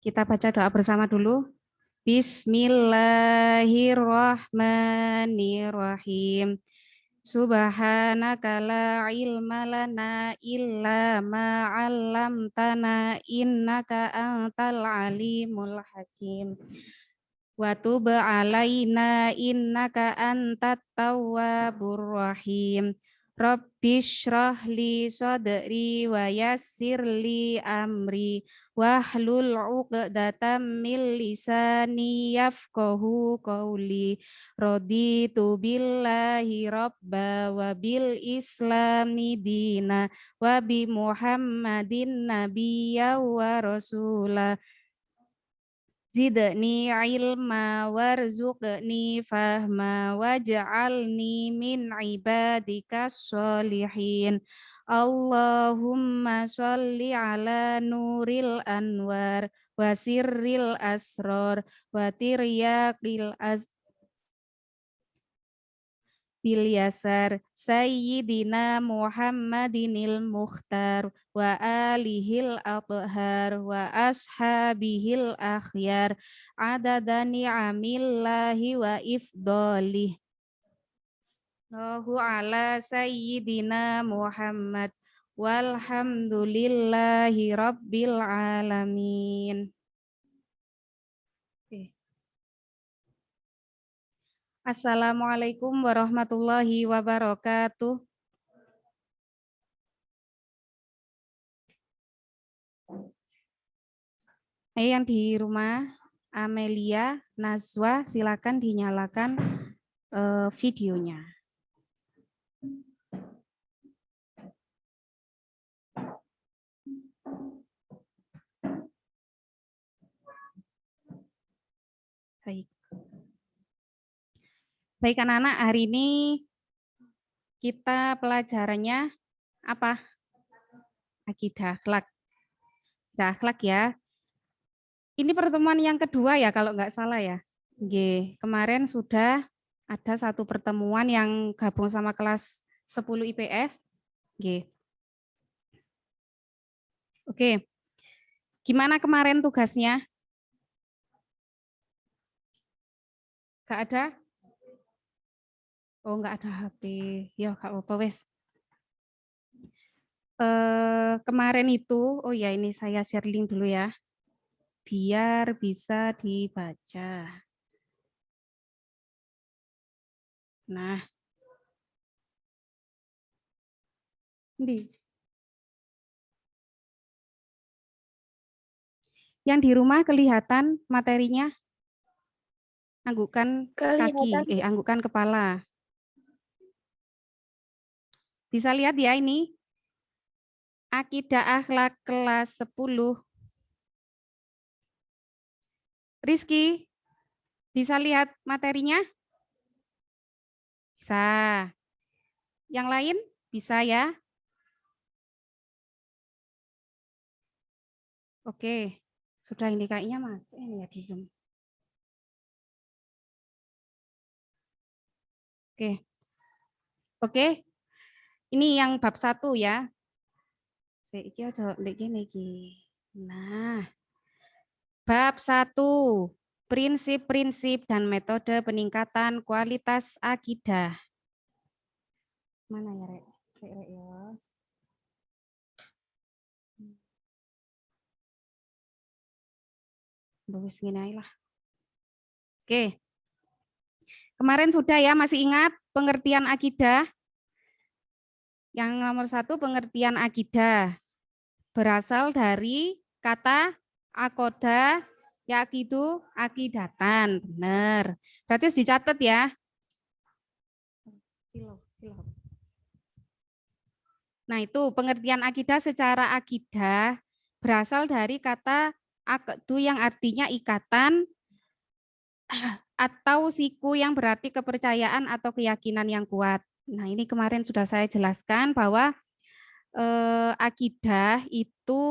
Kita baca doa bersama dulu. Bismillahirrahmanirrahim. Subhanaka la ilma lana illa ma 'allamtana innaka antal alimul hakim. Wa tub 'alaina innaka antat tawwabur rahim. Rabbishrah li sadri wa yassir li amri wahlul 'uqdatam min lisani yafqahu qawli. Raditu billahi rabba wa bil islami dina wa bi Muhammadin nabiyya wa rasula. Zidni ilma warzuqni fahma waj'alni min ibadikas sholihin. Allahumma sholli ala nuril anwar wa sirril asror wa tiryaqil bil yasar sayyidina Muhammadinil mukhtar wa alihil athhar wa ashabihil akhyar adada ni'amillahi wa ifdalih. Allahu ala sayyidina Muhammad walhamdulillahi rabbil alamin. Assalamualaikum warahmatullahi wabarakatuh. Yang di rumah, Amelia, Nazwa, silakan dinyalakan videonya. Baik. Baik anak-anak, hari ini kita pelajarannya apa? Akidah akhlak. Akidah akhlak ya. Ini pertemuan yang kedua ya kalau nggak salah ya. Oke, kemarin sudah ada satu pertemuan yang gabung sama kelas 10 IPS. Oke. Gimana kemarin tugasnya? Nggak ada? Oh, nggak ada HP. Ya, Kak apa wes. Kemarin itu, oh ya ini saya share link dulu ya, biar bisa dibaca. Nah, ini. Yang di rumah kelihatan materinya? Anggukkan kaki, anggukkan kepala. Bisa lihat ya ini. Akidah akhlak kelas 10. Rizky, bisa lihat materinya? Bisa. Yang lain bisa ya? Oke, sudah ini kayaknya mas. Ini ya di Zoom. Oke. Ini yang bab 1 ya. Nah, bab 1, prinsip-prinsip dan metode peningkatan kualitas akidah. Mana ya, Rek? Rek ya. Bagus gini lah. Oke. Kemarin sudah ya, masih ingat pengertian akidah? Yang nomor 1, pengertian akidah berasal dari kata akoda, yakidu, akidatan. Benar. Berarti harus dicatat ya. Nah, itu pengertian akidah secara akidah berasal dari kata akdu yang artinya ikatan atau siku yang berarti kepercayaan atau keyakinan yang kuat. Nah, ini kemarin sudah saya jelaskan bahwa akidah itu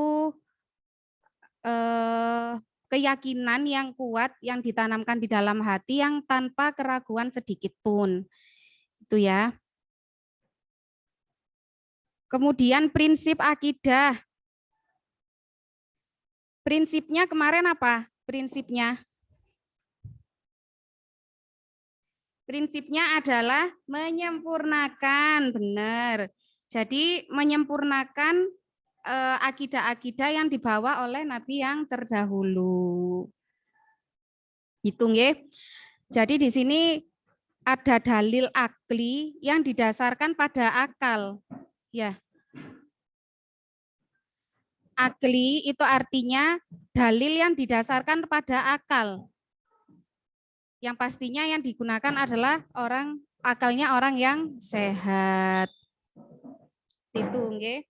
keyakinan yang kuat yang ditanamkan di dalam hati yang tanpa keraguan sedikit pun. Itu ya. Kemudian prinsip akidah. Prinsipnya kemarin apa? Prinsipnya adalah menyempurnakan, benar. Jadi menyempurnakan akidah-akidah yang dibawa oleh nabi yang terdahulu. Hitung ya. Jadi di sini ada dalil akli yang didasarkan pada akal. Ya. Akli itu artinya dalil yang didasarkan pada akal. Yang pastinya yang digunakan adalah akalnya orang yang sehat. Itu nggih.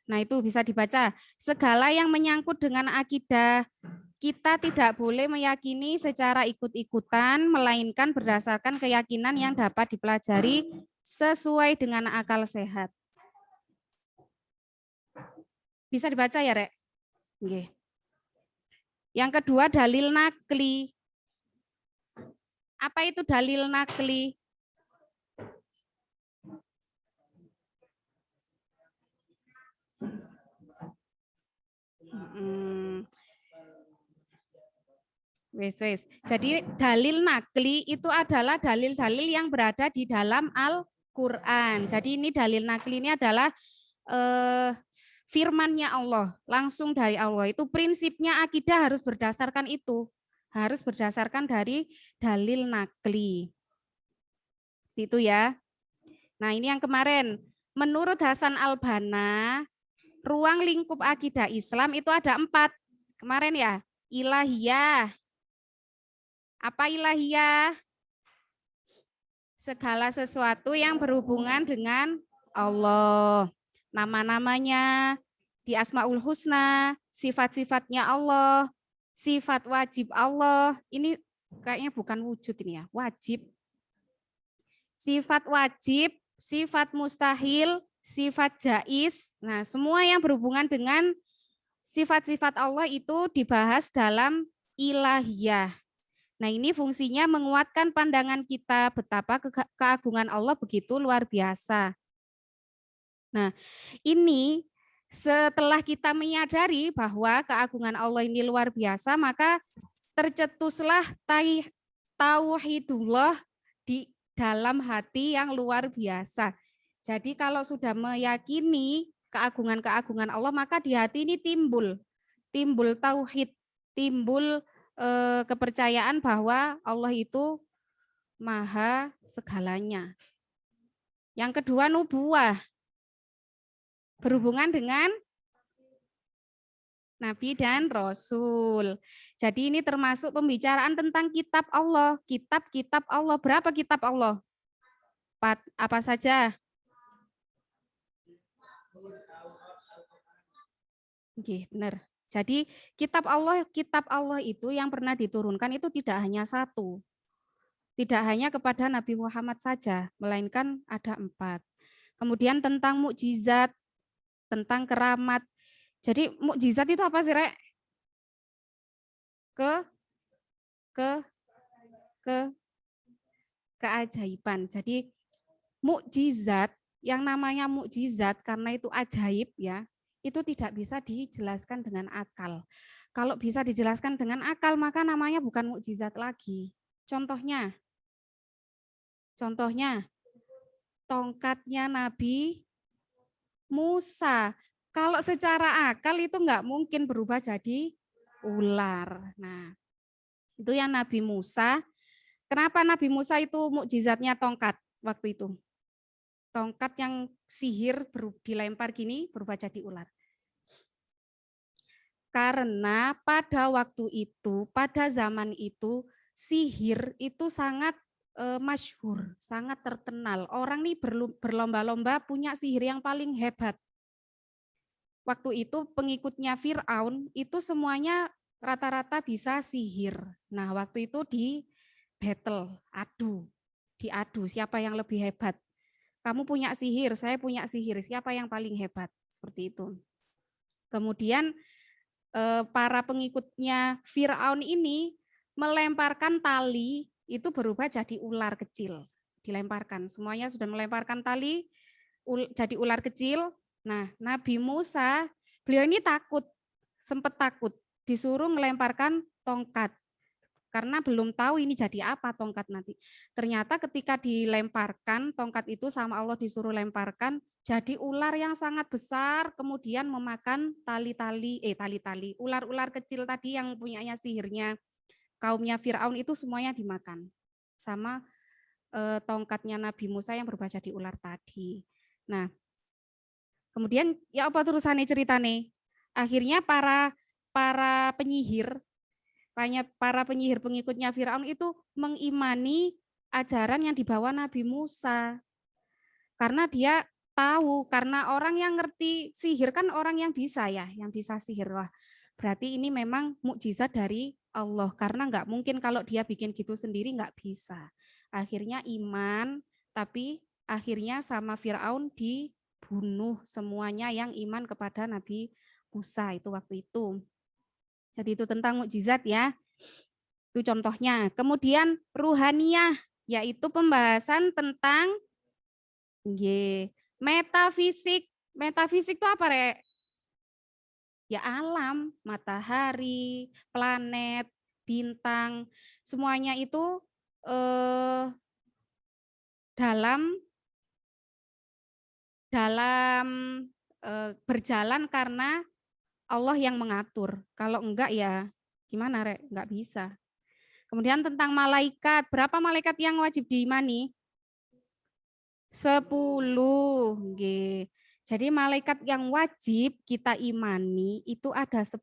Nah, itu bisa dibaca. Segala yang menyangkut dengan akidah, kita tidak boleh meyakini secara ikut-ikutan, melainkan berdasarkan keyakinan yang dapat dipelajari sesuai dengan akal sehat. Bisa dibaca ya, Rek? Nggih. Yang kedua, dalil nakli. Apa itu dalil nakli? Wes. Jadi dalil nakli itu adalah dalil-dalil yang berada di dalam Al-Quran. Jadi ini dalil nakli ini adalah firman-Nya Allah, langsung dari Allah. Itu prinsipnya akidah harus berdasarkan itu. Harus berdasarkan dari dalil nakli. Itu ya. Nah ini yang kemarin. Menurut Hasan Al-Banna, ruang lingkup akidah Islam itu ada 4. Kemarin ya, ilahiyah. Apa ilahiyah? Segala sesuatu yang berhubungan dengan Allah. Nama-namanya, di Asmaul Husna, sifat-sifatnya Allah, sifat wajib Allah. Ini kayaknya bukan wujud ini ya, wajib. Sifat wajib, sifat mustahil, sifat jaiz. Nah, semua yang berhubungan dengan sifat-sifat Allah itu dibahas dalam ilahiyah. Nah, ini fungsinya menguatkan pandangan kita betapa keagungan Allah begitu luar biasa. Nah, ini setelah kita menyadari bahwa keagungan Allah ini luar biasa, maka tercetuslah tauhidullah di dalam hati yang luar biasa. Jadi kalau sudah meyakini keagungan-keagungan Allah, maka di hati ini timbul tauhid, timbul kepercayaan bahwa Allah itu maha segalanya. Yang kedua, nubuwah. Berhubungan dengan Nabi dan Rasul. Jadi ini termasuk pembicaraan tentang kitab Allah. Kitab Allah. Berapa kitab Allah? 4. Apa saja? Oke, benar. Jadi kitab Allah itu yang pernah diturunkan itu tidak hanya 1. Tidak hanya kepada Nabi Muhammad saja, melainkan ada 4. Kemudian tentang mukjizat, tentang keramat. Jadi mukjizat itu apa sih, Rek? Keajaiban. Jadi mukjizat, yang namanya mukjizat karena itu ajaib ya, itu tidak bisa dijelaskan dengan akal. Kalau bisa dijelaskan dengan akal, maka namanya bukan mukjizat lagi. Contohnya, tongkatnya Nabi Musa. Kalau secara akal itu nggak mungkin berubah jadi ular. Nah, itu yang Nabi Musa. Kenapa Nabi Musa itu mukjizatnya tongkat waktu itu? Tongkat yang sihir dilempar gini berubah jadi ular. Karena pada waktu itu, pada zaman itu, sihir itu sangat masyhur, sangat terkenal. Orang nih berlomba-lomba punya sihir yang paling hebat. Waktu itu pengikutnya Fir'aun itu semuanya rata-rata bisa sihir. Nah, waktu itu di battle, diadu siapa yang lebih hebat. Kamu punya sihir, saya punya sihir, siapa yang paling hebat? Seperti itu. Kemudian para pengikutnya Fir'aun ini melemparkan tali, itu berubah jadi ular kecil. Dilemparkan, semuanya sudah melemparkan tali, jadi ular kecil. Nah, Nabi Musa Beliau ini takut, sempat takut, disuruh melemparkan tongkat. Karena belum tahu ini jadi apa tongkat nanti. Ternyata ketika dilemparkan tongkat itu sama Allah disuruh lemparkan, jadi ular yang sangat besar, kemudian memakan tali-tali, ular-ular kecil tadi yang punyanya sihirnya, kaumnya Firaun itu semuanya dimakan sama tongkatnya Nabi Musa yang berubah jadi ular tadi. Nah, kemudian ya apa terusannya cerita nih? Akhirnya para penyihir, para penyihir pengikutnya Firaun itu mengimani ajaran yang dibawa Nabi Musa. Karena dia tahu, karena orang yang ngerti sihir kan orang yang bisa ya, yang bisa sihir. Wah, berarti ini memang mukjizat dari Allah, karena nggak mungkin kalau dia bikin gitu sendiri nggak bisa. Akhirnya iman, tapi akhirnya sama Firaun dibunuh semuanya yang iman kepada Nabi Musa itu waktu itu. Jadi itu tentang mukjizat ya. Itu contohnya. Kemudian ruhaniyah, yaitu pembahasan tentang metafisik. Metafisik itu apa, Rek? Ya alam, matahari, planet, bintang, semuanya itu dalam berjalan karena Allah yang mengatur. Kalau enggak ya gimana, Rek? Enggak bisa. Kemudian tentang malaikat, berapa malaikat yang wajib diimani? 10. Jadi malaikat yang wajib kita imani itu ada 10.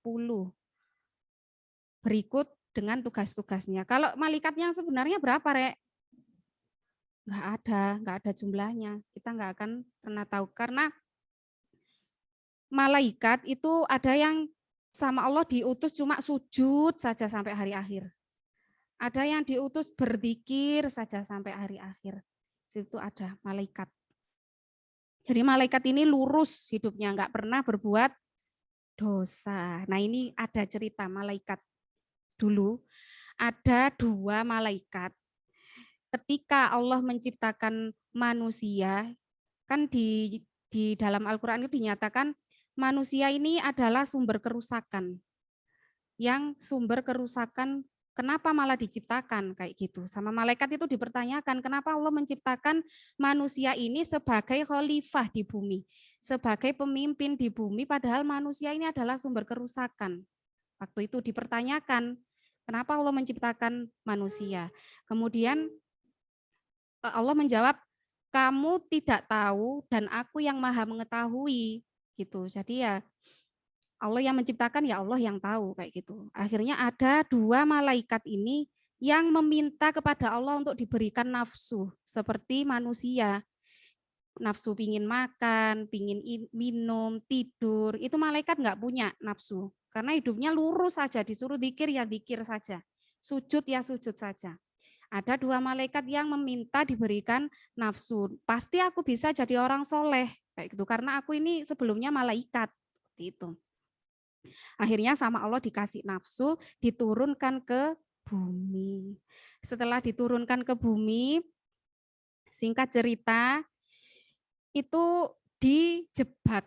Berikut dengan tugas-tugasnya. Kalau malaikat yang sebenarnya berapa, Rek? Nggak ada jumlahnya. Kita nggak akan pernah tahu. Karena malaikat itu ada yang sama Allah diutus cuma sujud saja sampai hari akhir. Ada yang diutus berzikir saja sampai hari akhir. Situ ada malaikat. Jadi malaikat ini lurus hidupnya, nggak pernah berbuat dosa. Nah ini ada cerita malaikat dulu. Ada 2 malaikat. Ketika Allah menciptakan manusia, kan di dalam Al-Quran itu dinyatakan manusia ini adalah sumber kerusakan. Yang sumber kerusakan kenapa malah diciptakan kayak gitu. Sama malaikat itu dipertanyakan kenapa Allah menciptakan manusia ini sebagai khalifah di bumi, sebagai pemimpin di bumi, padahal manusia ini adalah sumber kerusakan. Waktu itu dipertanyakan kenapa Allah menciptakan manusia. Kemudian Allah menjawab, kamu tidak tahu dan aku yang maha mengetahui gitu. Jadi ya Allah yang menciptakan, ya Allah yang tahu kayak gitu. Akhirnya ada 2 malaikat ini yang meminta kepada Allah untuk diberikan nafsu seperti manusia. Nafsu pingin makan, pingin minum, tidur, itu malaikat nggak punya nafsu. Karena hidupnya lurus saja, disuruh zikir ya zikir saja, sujud ya sujud saja. Ada 2 malaikat yang meminta diberikan nafsu. Pasti aku bisa jadi orang soleh kayak gitu, karena aku ini sebelumnya malaikat itu. Akhirnya sama Allah dikasih nafsu, diturunkan ke bumi. Setelah diturunkan ke bumi, singkat cerita, itu dijebak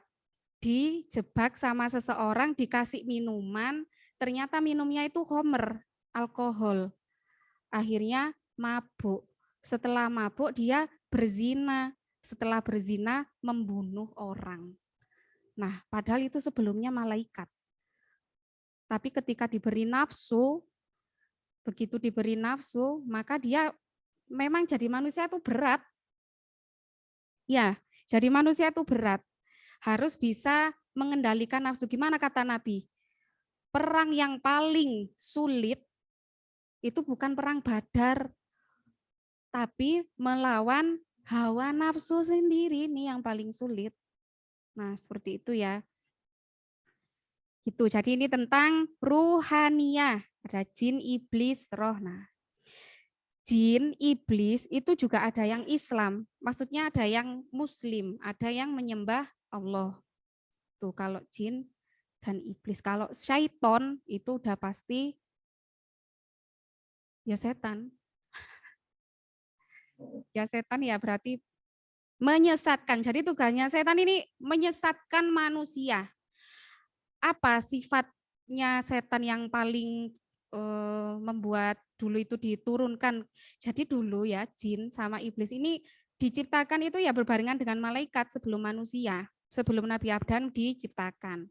sama seseorang, dikasih minuman, ternyata minumnya itu khamr, alkohol. Akhirnya mabuk. Setelah mabuk dia berzina. Setelah berzina membunuh orang. Nah, padahal itu sebelumnya malaikat. Tapi ketika diberi nafsu, begitu diberi nafsu, maka dia memang jadi manusia itu berat. Ya, jadi manusia itu berat. Harus bisa mengendalikan nafsu. Gimana kata Nabi? Perang yang paling sulit itu bukan perang Badar, tapi melawan hawa nafsu sendiri ini yang paling sulit. Nah, seperti itu ya. Gitu. Jadi ini tentang ruhaniyah. Ada jin, iblis, roh. Nah, jin, iblis itu juga ada yang Islam. Maksudnya ada yang Muslim, ada yang menyembah Allah. Tuh kalau jin dan iblis. Kalau syaiton itu udah pasti ya setan. Ya setan ya berarti menyesatkan. Jadi tugasnya setan ini menyesatkan manusia. apa sifatnya setan yang paling membuat dulu itu diturunkan. Jadi dulu ya jin sama iblis ini diciptakan itu ya berbarengan dengan malaikat sebelum manusia, sebelum Nabi Adam diciptakan.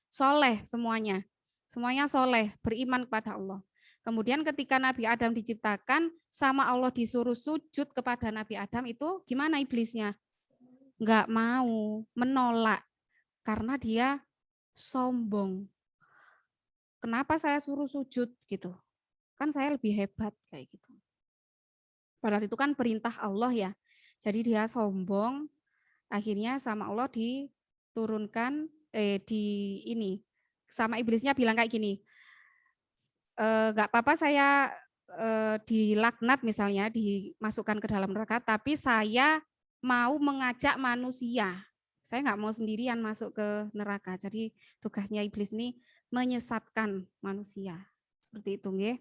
Soleh semuanya, semuanya soleh, beriman kepada Allah. Kemudian ketika Nabi Adam diciptakan, sama Allah disuruh sujud kepada Nabi Adam, itu gimana iblisnya? Nggak mau, menolak, karena dia sombong. Kenapa saya suruh sujud gitu? Kan saya lebih hebat kayak gitu. Padahal itu kan perintah Allah ya. Jadi dia sombong, akhirnya sama Allah diturunkan di ini. Sama iblisnya bilang kayak gini, nggak apa-apa saya dilaknat misalnya, dimasukkan ke dalam neraka, tapi saya mau mengajak manusia. Saya nggak mau sendirian masuk ke neraka. Jadi tugasnya iblis ini menyesatkan manusia. Seperti itu, nggih.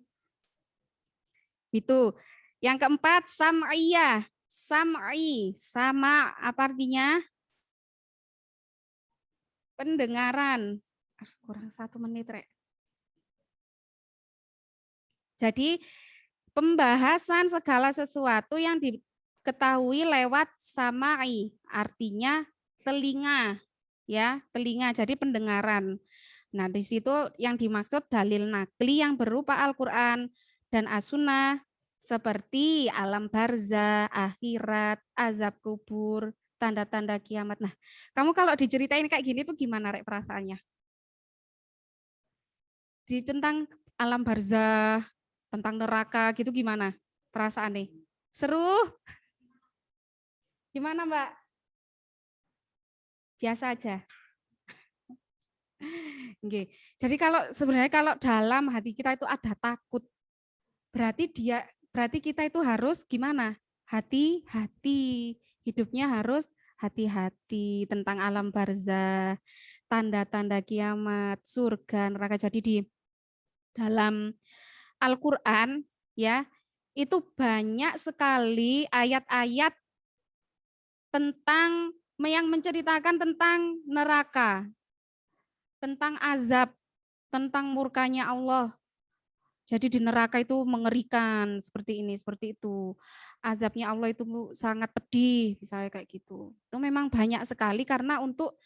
Itu. Yang keempat, sam'iyah. Sam'i, sama apa artinya? Pendengaran. Kurang 1 menit, Rek. Jadi pembahasan segala sesuatu yang diketahui lewat samai, artinya telinga, ya, telinga. Jadi pendengaran. Nah, di situ yang dimaksud dalil nakli yang berupa Al-Qur'an dan As-Sunnah seperti alam barzah, akhirat, azab kubur, tanda-tanda kiamat. Nah, kamu kalau diceritain kayak gini tuh gimana Rek perasaannya? Tentang alam barzah, tentang neraka gitu gimana perasaan nih? Seru? Gimana Mbak? Biasa aja. Oke. Jadi sebenarnya kalau dalam hati kita itu ada takut, berarti kita itu harus gimana? Hati-hati. Hidupnya harus hati-hati tentang alam barzah, tanda-tanda kiamat, surga, neraka. Jadi di dalam Al-Qur'an ya, itu banyak sekali ayat-ayat tentang yang menceritakan tentang neraka, tentang azab, tentang murkanya Allah. Jadi di neraka itu mengerikan seperti ini, seperti itu. Azabnya Allah itu sangat pedih, misalnya kayak gitu. Itu memang banyak sekali karena untuk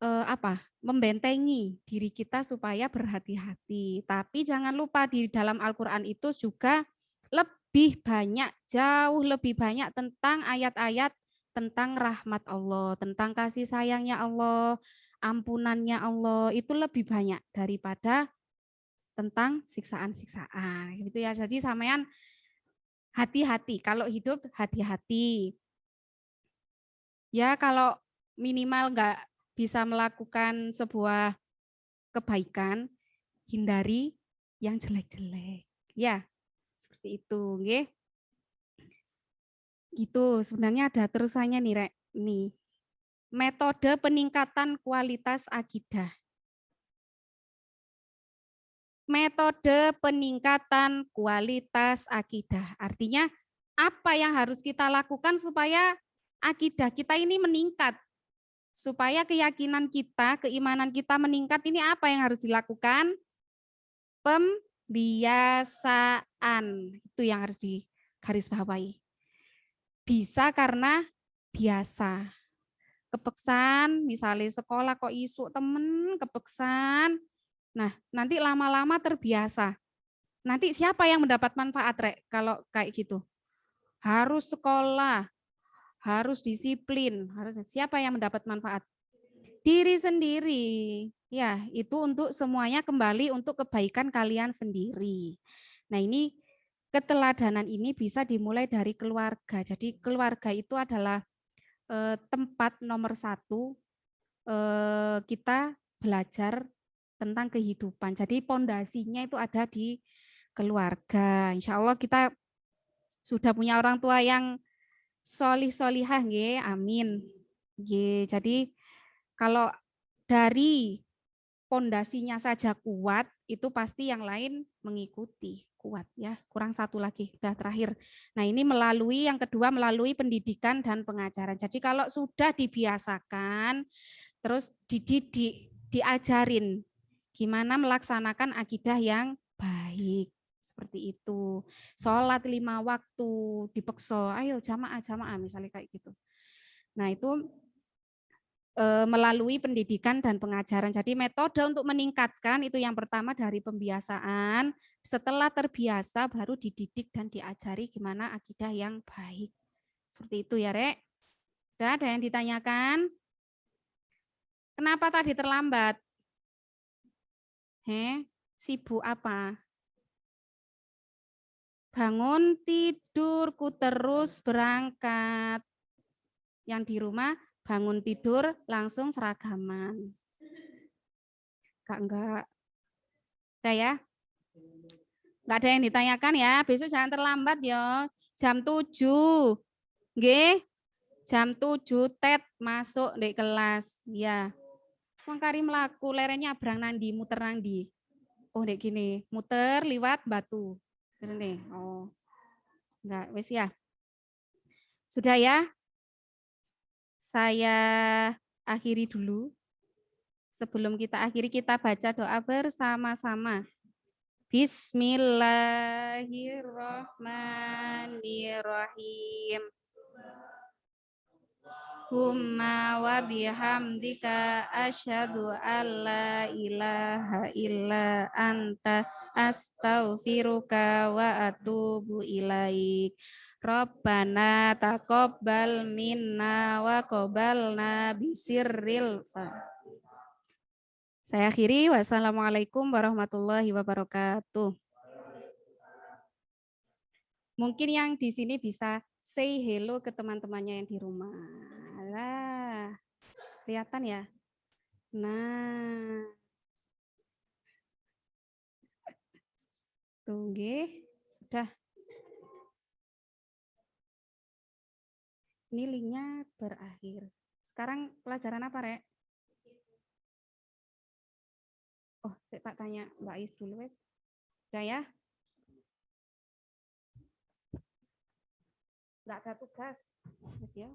apa? Membentengi diri kita supaya berhati-hati. Tapi jangan lupa di dalam Al-Qur'an itu juga lebih banyak, jauh lebih banyak tentang ayat-ayat tentang rahmat Allah, tentang kasih sayangnya Allah, ampunannya Allah, itu lebih banyak daripada tentang siksaan-siksaan gitu ya. Jadi sampean hati-hati, kalau hidup hati-hati. Ya kalau minimal nggak bisa melakukan sebuah kebaikan, hindari yang jelek-jelek. Ya, seperti itu, nggih. Gitu, sebenarnya ada terusannya nih, Rek. Nih. Metode peningkatan kualitas akidah. Metode peningkatan kualitas akidah. Artinya apa yang harus kita lakukan supaya akidah kita ini meningkat. Supaya keyakinan kita, keimanan kita meningkat, ini apa yang harus dilakukan? Pembiasaan. Itu yang harus digarisbawahi. Bisa karena biasa. Kepeksan, misalnya sekolah kok isu temen, kepeksan. Nah, nanti lama-lama terbiasa. Nanti siapa yang mendapat manfaat, Rek, kalau kayak gitu? Harus sekolah, harus disiplin, harus siapa yang mendapat manfaat? Diri sendiri. Ya, itu untuk semuanya kembali untuk kebaikan kalian sendiri. Nah, ini keteladanan ini bisa dimulai dari keluarga. Jadi keluarga itu adalah tempat nomor 1 kita belajar tentang kehidupan. Jadi pondasinya itu ada di keluarga. Insya Allah kita sudah punya orang tua yang solih-solihah, nggih. Amin. Nggih. Jadi kalau dari pondasinya saja kuat, itu pasti yang lain mengikuti kuat ya. Kurang 1 lagi, udah terakhir. Nah, ini melalui yang kedua melalui pendidikan dan pengajaran. Jadi kalau sudah dibiasakan, terus dididik diajarin gimana melaksanakan akidah yang baik. Seperti itu. Sholat 5 waktu, dipeksa, ayo jamaah misalnya kayak gitu. Nah itu melalui pendidikan dan pengajaran. Jadi metode untuk meningkatkan itu yang pertama dari pembiasaan. Setelah terbiasa baru dididik dan diajari gimana akidah yang baik. Seperti itu ya, Rek. Udah ada yang ditanyakan? Kenapa tadi terlambat? Sibuk apa? Bangun tidurku terus berangkat. Yang di rumah bangun tidur langsung seragaman. Enggak. Udah ya? Enggak ada yang ditanyakan ya. Besok jangan terlambat ya. Jam 7. Nggih. Jam 7 tet masuk di kelas. Ya. Wong kari mlaku lerenya abrang nandi, muter nandi. Oh, dek gini, muter liwat batu. Ini. Oh. Enggak, wis ya. Sudah ya? Saya akhiri dulu. Sebelum kita akhiri, kita baca doa bersama-sama. Bismillahirrahmanirrahim. Humma wa bihamdika asyhadu alla ilaha illa anta astaghfiruka wa atubu ilaik. Rabbana taqabbal minna wa qabalna bisirril. Saya akhiri. Wassalamualaikum warahmatullahi wabarakatuh. Mungkin yang di sini bisa say hello ke teman-temannya yang di rumah. Lah, kelihatan ya? Nah, tunggu, sudah. Ini linknya berakhir. Sekarang pelajaran apa, Rek? Oh, saya tak tanya Mbak Is dulu, wes. Udah ya? Nggak ada tugas. Wes ya.